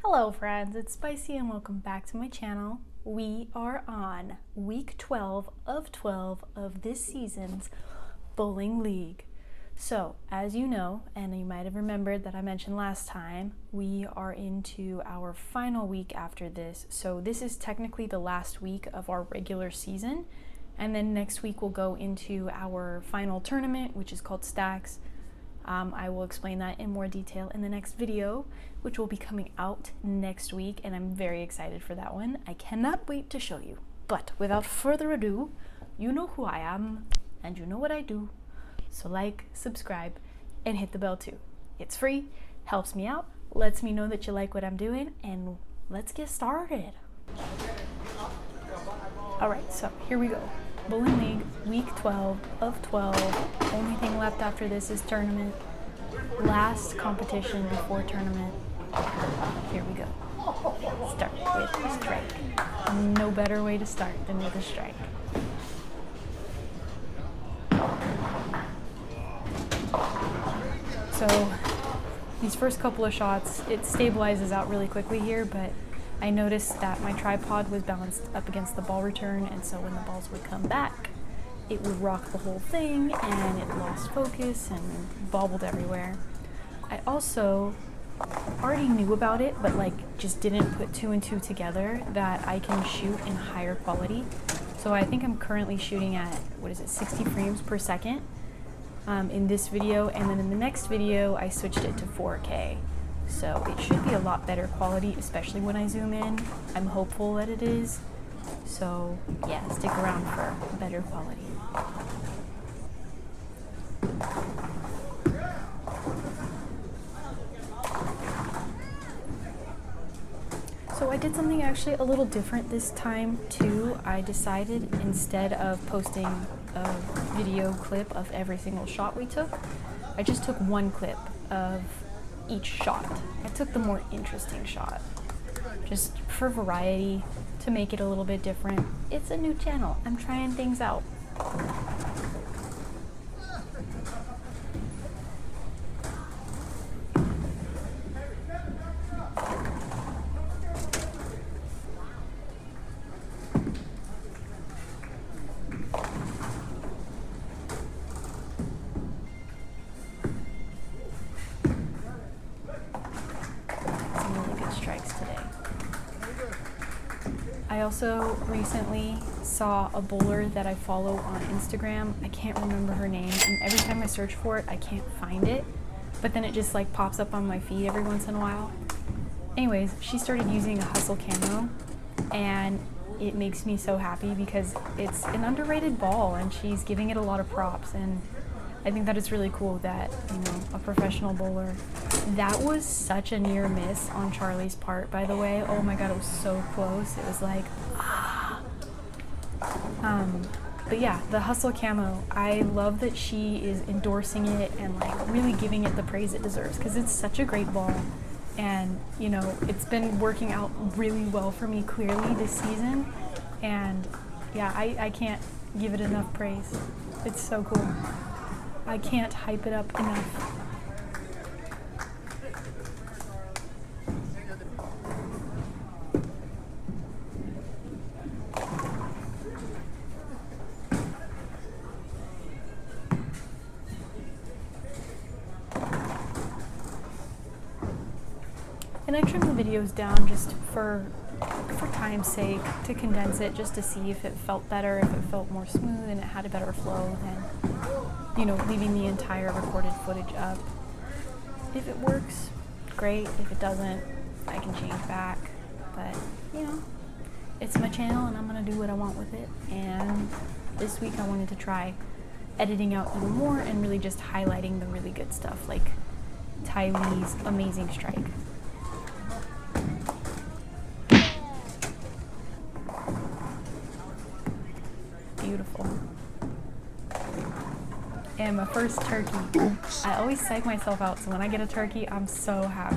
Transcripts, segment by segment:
Hello friends, it's Spicy and welcome back to my channel. We are on week 12 of this season's bowling league. So as you know, and you might have remembered that I mentioned last time, we are into our final week after this. So this is technically the last week of our regular season. And then next week we'll go into our final tournament, which is called Stacks. I will explain that in more detail in the next video, which will be coming out next week, and I'm very excited for that one. I cannot wait to show you. But without further ado, you know who I am, and you know what I do. So like, subscribe, and hit the bell too. It's free, helps me out, lets me know that you like what I'm doing, and let's get started. Alright, so here we go. Bowling League, week 12 of 12. Only thing left after this is tournament. Last competition before tournament. Here we go. Start with a strike. No better way to start than with a strike. So these first couple of shots, it stabilizes out really quickly here, but I noticed that my tripod was balanced up against the ball return, and so when the balls would come back, it would rock the whole thing, and it lost focus and bobbled everywhere. I also already knew about it, but just didn't put two and two together that I can shoot in higher quality. So I think I'm currently shooting at, 60 frames per second in this video, and then in the next video I switched it to 4K. So it should be a lot better quality, especially when I zoom in. I'm hopeful that it is. So yeah, stick around for better quality. So I did something actually a little different this time too. I decided, instead of posting a video clip of every single shot we took, I just took one clip of each shot. I took the more interesting shot, just for variety, to make it a little bit different. It's a new channel. I'm trying things out. I also recently saw a bowler that I follow on Instagram. I can't remember her name, and every time I search for it, I can't find it, but then it just pops up on my feed every once in a while. Anyways, she started using a hustle camo, and it makes me so happy because it's an underrated ball and she's giving it a lot of props, and I think that it's really cool that, a professional bowler. That was such a near miss on Charlie's part, by the way. Oh my god, it was so close. It was but yeah, the hustle camo, I love that she is endorsing it and really giving it the praise it deserves, because it's such a great ball, and it's been working out really well for me clearly this season, and yeah, I can't give it enough praise. It's so cool. I can't hype it up enough. And I trimmed the videos down just for time's sake, to condense it, just to see if it felt better, if it felt more smooth and it had a better flow than, leaving the entire recorded footage up. If it works, great. If it doesn't, I can change back. But, it's my channel and I'm gonna do what I want with it. And this week I wanted to try editing out even more and really just highlighting the really good stuff, like Tai Chi's amazing strike. Beautiful. And my first turkey. Oops. I always psych myself out, so when I get a turkey, I'm so happy.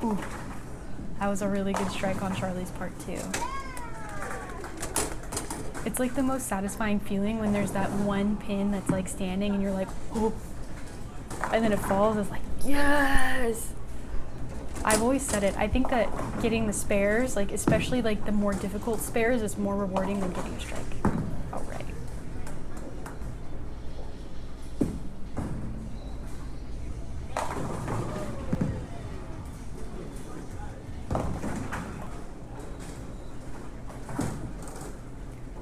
Ooh, that was a really good strike on Charlie's part too. It's the most satisfying feeling when there's that one pin that's standing and you're oh, and then it falls. It's Yes! I've always said it. I think that getting the spares, like especially like the more difficult spares, is more rewarding than getting a strike. All right.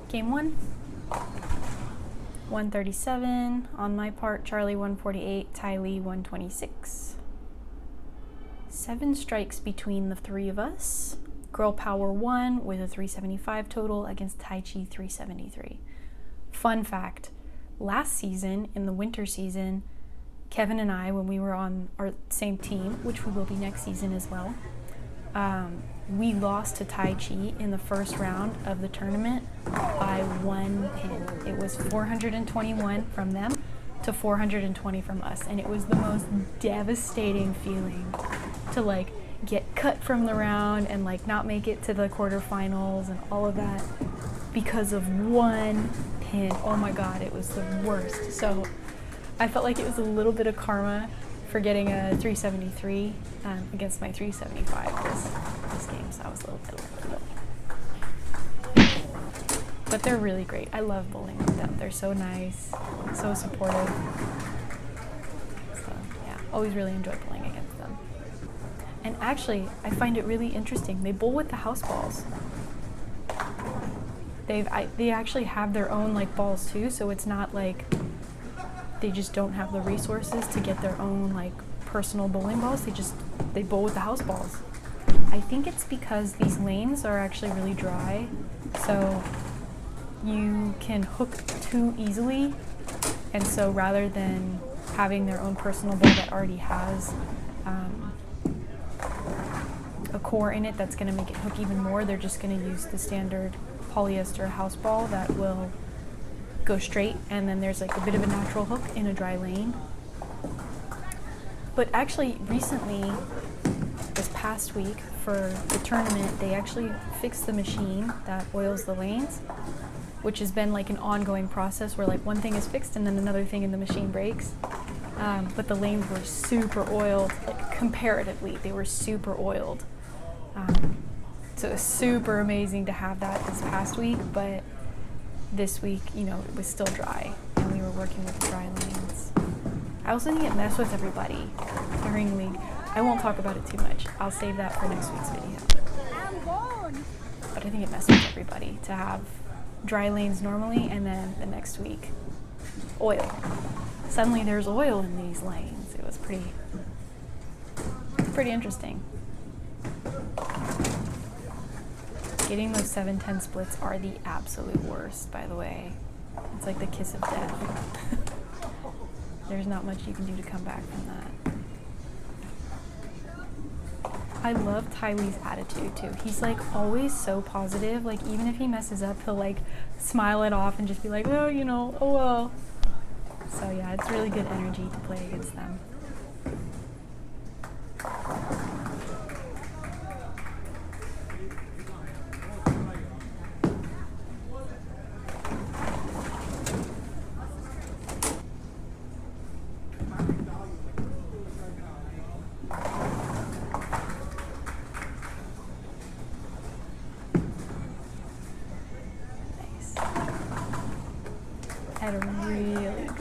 Game 1. 137 on my part, Charlie 148, Tai Lee 126. 7 strikes between the 3 of us. Girl Power 1 with a 375 total against Tai Chi 373. Fun fact, last season, in the winter season, Kevin and I, when we were on our same team, which we will be next season as well, we lost to Tai Chi in the first round of the tournament by 1 pin. It was 421 from them to 420 from us, and it was the most devastating feeling to like get cut from the round and like not make it to the quarterfinals and all of that because of 1 pin. Oh my god, it was the worst. So I felt like it was a little bit of karma for getting a 373 against my 375 this game, so I was a little bit lucky. But they're really great. I love bowling with them. They're so nice, so supportive. So yeah, always really enjoy bowling against them. And actually, I find it really interesting. They bowl with the house balls. They actually have their own like balls too, so it's not like they just don't have the resources to get their own like personal bowling balls. They bowl with the house balls. I think it's because these lanes are actually really dry, so you can hook too easily, and so rather than having their own personal ball that already has a core in it that's going to make it hook even more, they're just going to use the standard polyester house ball that will go straight, and then there's like a bit of a natural hook in a dry lane. But actually recently, this past week for the tournament, they actually fixed the machine that oils the lanes, which has been like an ongoing process where like one thing is fixed and then another thing in the machine breaks. But the lanes were super oiled, like comparatively, they were super oiled. So it was super amazing to have that this past week, but this week, you know, it was still dry and we were working with dry lanes. I also think it messed with everybody during league. I won't talk about it too much. I'll save that for next week's video. But I think it messed with everybody to have dry lanes normally and then the next week, oil. Suddenly there's oil in these lanes. It was pretty interesting. Getting those 7-10 splits are the absolute worst, by the way. It's like the kiss of death. There's not much you can do to come back from that. I love Tai Lee's attitude too. He's like always so positive. Like even if he messes up, he'll like smile it off and just be like, oh, you know, oh well. So yeah, it's really good energy to play against them. I had a really good game.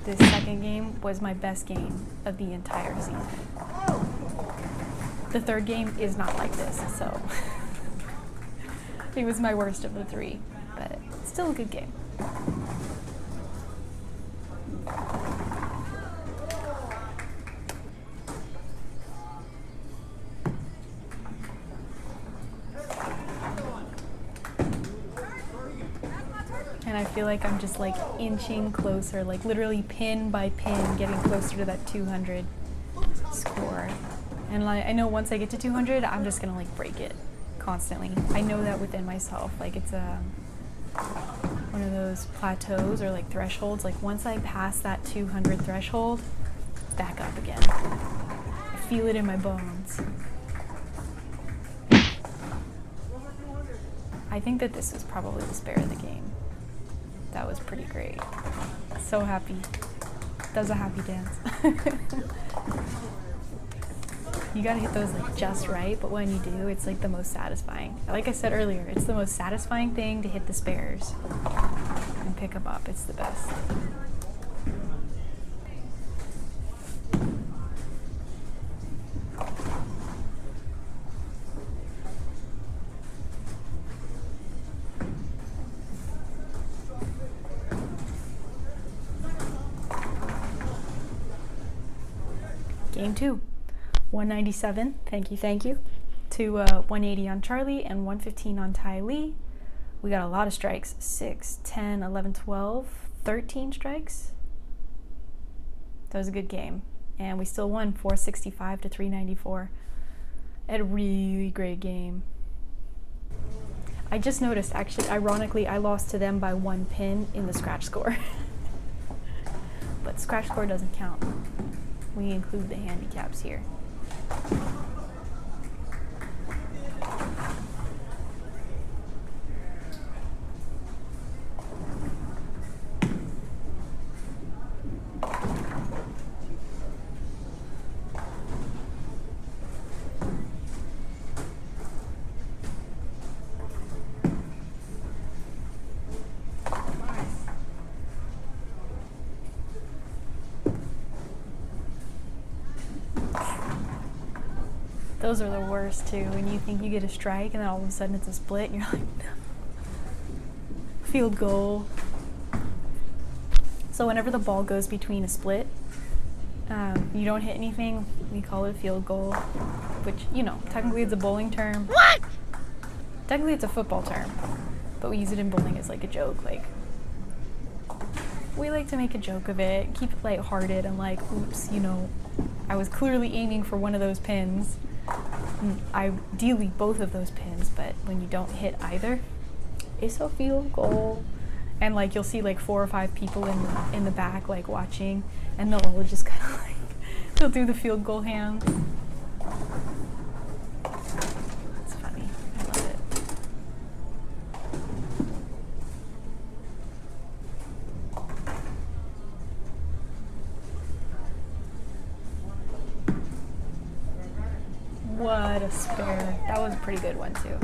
This second game was my best game of the entire season. The third game is not like this, so it was my worst of the 3, but still a good game. And I feel like I'm just like inching closer, like literally pin by pin, getting closer to that 200 score. And like, I know once I get to 200, I'm just gonna like break it constantly. I know that within myself, like it's one of those plateaus or like thresholds. Like once I pass that 200 threshold, back up again. I feel it in my bones. I think that this is probably the spare of the game. That was pretty great. So happy. does a happy dance. You gotta hit those like just right, but when you do, it's like the most satisfying. Like I said earlier, it's the most satisfying thing to hit the spares and pick them up. It's the best. Game 2, 197, thank you, to 180 on Charlie and 115 on Tai Lee. We got a lot of strikes, 6, 10, 11, 12, 13 strikes. That was a good game. And we still won 465 to 394. A really great game. I just noticed, actually, ironically, I lost to them by 1 pin in the scratch score. But scratch score doesn't count. We include the handicaps here. Those are the worst too, when you think you get a strike and then all of a sudden it's a split and you're like, no. Field goal. So whenever the ball goes between a split, you don't hit anything, we call it a field goal, which, you know, technically it's a bowling term. What? Technically it's a football term, but we use it in bowling as like a joke. Like, we like to make a joke of it, keep it lighthearted and like, oops, you know, I was clearly aiming for one of those pins. Ideally both of those pins, but when you don't hit either, it's a field goal. And like you'll see like 4 or 5 people in the back like watching, and they'll all just kind of like, they'll do the field goal hands. It's funny. I love it. What a spare. That was a pretty good one too.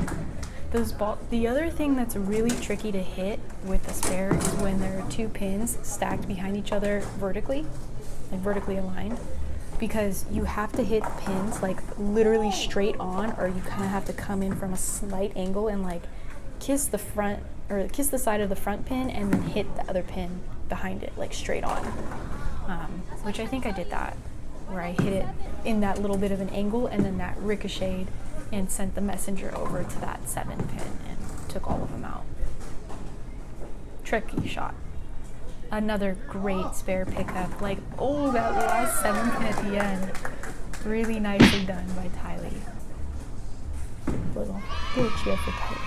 The other thing that's really tricky to hit with the spare is when there are 2 pins stacked behind each other vertically, like vertically aligned, because you have to hit pins like literally straight on, or you kind of have to come in from a slight angle and like kiss the front, or kiss the side of the front pin and then hit the other pin behind it like straight on, which I think I did that, where I hit it in that little bit of an angle and then that ricocheted and sent the messenger over to that 7 pin and took all of them out. Tricky shot. Another great spare pickup. Like, oh, that last 7 pin at the end. Really nicely done by Tai Lee. Little cheer for Tai Lee.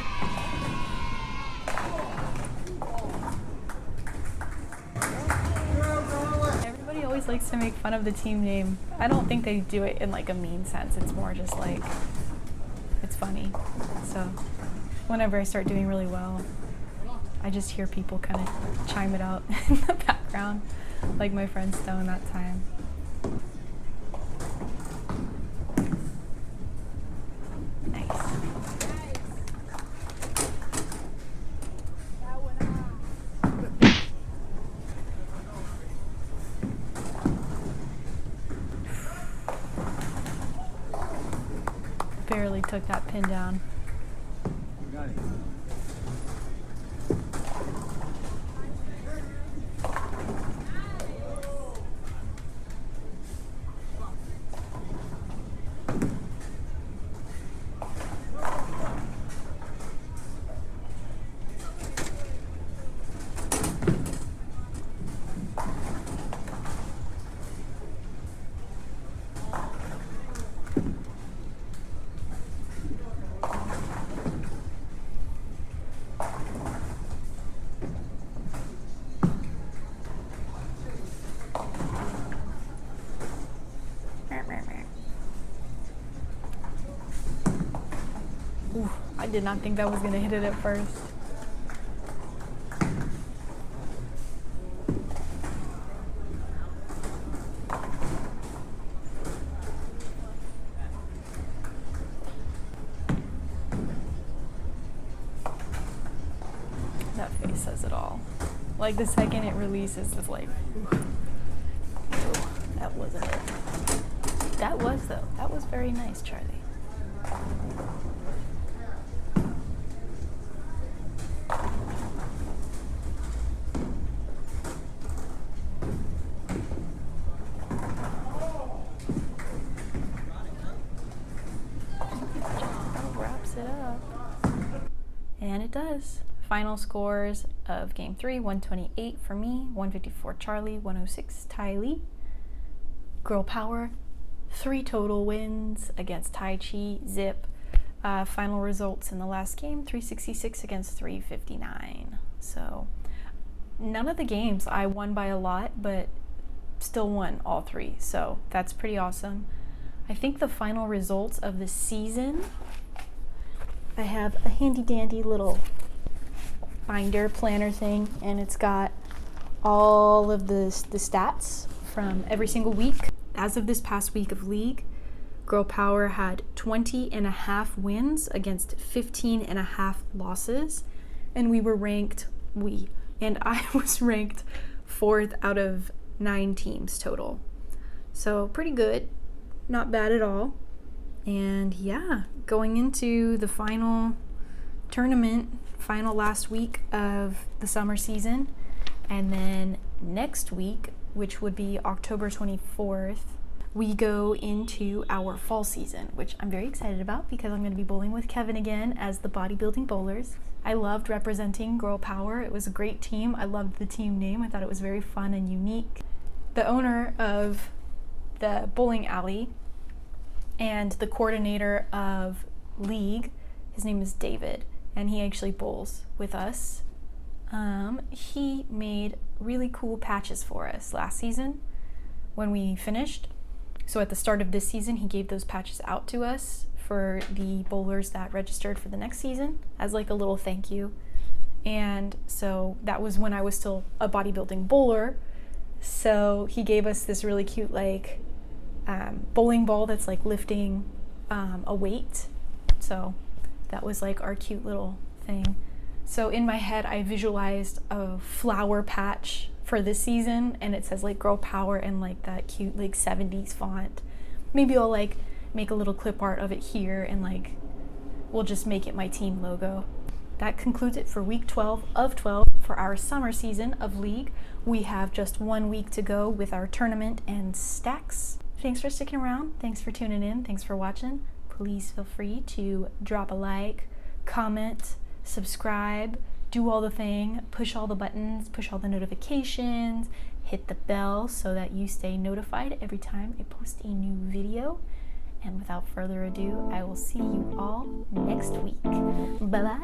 Everybody always likes to make fun of the team name. I don't think they do it in like a mean sense. It's more just like, it's funny. So whenever I start doing really well, I just hear people kind of chime it out in the background, like my friend Stone that time. Nice. Barely took that pin down. Ooh, I did not think that was gonna hit it at first. release says it all. Like the second it releases, it's like, ooh, that wasn't it. That was though. That was very nice, Charlie. Wraps it up. And it does. Final scores of game 3, 128 for me, 154 Charlie, 106 Ty Lee. Girl power, 3 total wins against Tai Chi, Zip. Final results in the last game, 366 against 359. So none of the games I won by a lot, but still won all 3. So that's pretty awesome. I think the final results of the season, I have a handy dandy little binder planner thing, and it's got all of the stats from every single week. As of this past week of league, Girl Power had 20.5 wins against 15.5 losses, and I was ranked 4th out of 9 teams total. So pretty good, not bad at all. And yeah, going into the final tournament, final last week of the summer season, and then next week, which would be October 24th, we go into our fall season, which I'm very excited about because I'm going to be bowling with Kevin again as the bodybuilding bowlers. I loved representing Girl Power. It was a great team. I loved the team name. I thought it was very fun and unique. The owner of the bowling alley and the coordinator of league, his name is David, and he actually bowls with us. He made really cool patches for us last season when we finished. So at the start of this season, he gave those patches out to us for the bowlers that registered for the next season as like a little thank you. And so that was when I was still a bodybuilding bowler. So he gave us this really cute like bowling ball that's like lifting a weight. So that was like our cute little thing. So in my head, I visualized a flower patch for this season, and it says like Girl Power and like that cute like 70s font. Maybe I'll like make a little clip art of it here, and like we'll just make it my team logo. That concludes it for week 12 of 12 for our summer season of league. We have just 1 week to go with our tournament and stacks. Thanks for sticking around. Thanks for tuning in. Thanks for watching. Please feel free to drop a like, comment, subscribe, do all the thing, push all the buttons, push all the notifications, hit the bell so that you stay notified every time I post a new video. And without further ado, I will see you all next week. Bye-bye.